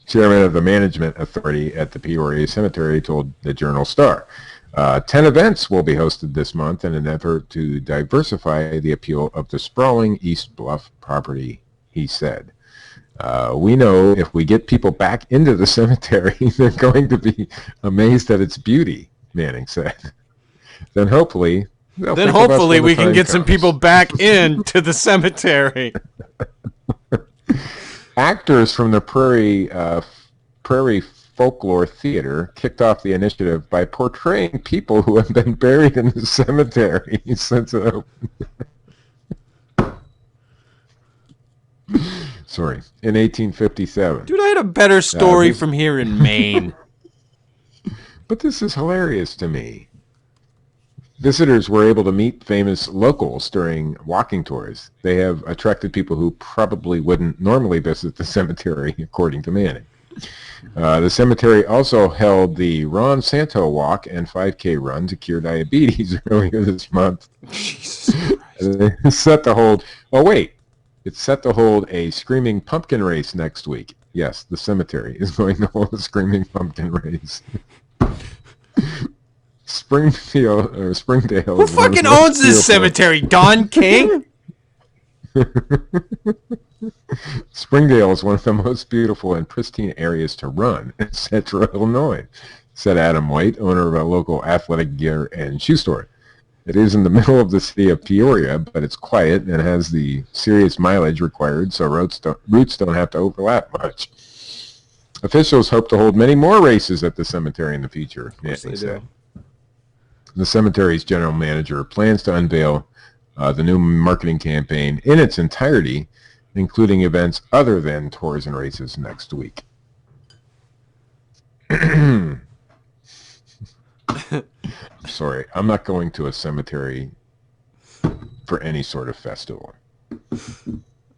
Chairman of the Management Authority at the Peoria Cemetery told the Journal Star. 10 events will be hosted this month in an effort to diversify the appeal of the sprawling East Bluff property, he said. We know if we get people back into the cemetery, they're going to be amazed at its beauty, Manning said. Then hopefully we can get some people back into the cemetery. Actors from the Prairie Folklore Theater kicked off the initiative by portraying people who have been buried in the cemetery since it opened. Sorry, in 1857. Dude, I had a better story from here in Maine. But this is hilarious to me. Visitors were able to meet famous locals during walking tours. They have attracted people who probably wouldn't normally visit the cemetery, according to Manning. The cemetery also held the Ron Santo Walk and 5K run to cure diabetes earlier this month. Jesus Christ. It's set to hold... Oh, wait. It's set to hold a Screaming Pumpkin race next week. Yes, the cemetery is going to hold a Screaming Pumpkin race. Springdale. Who fucking owns this cemetery? Don King? Springdale is one of the most beautiful and pristine areas to run in central Illinois, said Adam White, owner of a local athletic gear and shoe store. It is in the middle of the city of Peoria, but it's quiet and has the serious mileage required, so routes don't have to overlap much. Officials hope to hold many more races at the cemetery in the future, Nancy said. The cemetery's general manager plans to unveil the new marketing campaign in its entirety, including events other than tours and races next week. Sorry, I'm not going to a cemetery for any sort of festival.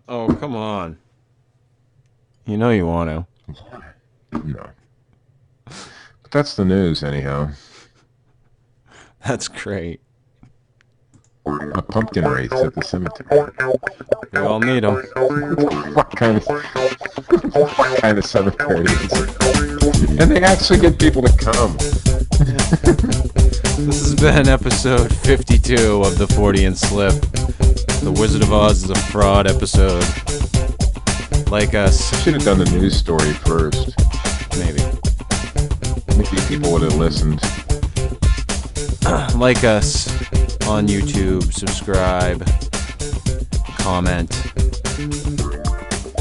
Oh, come on. You know you want to. No. But that's the news, anyhow. That's great. All a pumpkin race at the cemetery. We all need them. What kind of cemetery is it? And they actually get people to come. This has been episode 52 of the Fortean Slip. The Wizard of Oz is a fraud episode. Like us. I should have done the news story first. Maybe. Maybe people would have listened. Like us on YouTube, subscribe, comment.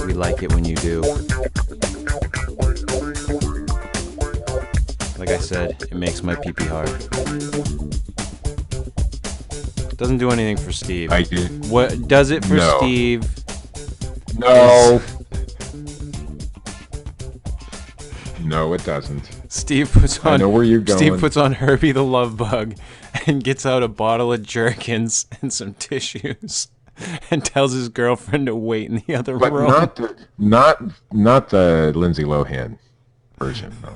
We like it when you do. Like I said, it makes my pee-pee hard. Doesn't do anything for Steve. I do. What does it for No. Steve? No. No, it doesn't. Steve puts on. I know where you're going. Steve puts on Herbie the Love Bug, and gets out a bottle of Jergens and some tissues, and tells his girlfriend to wait in the other But room. not the Lindsay Lohan version. No.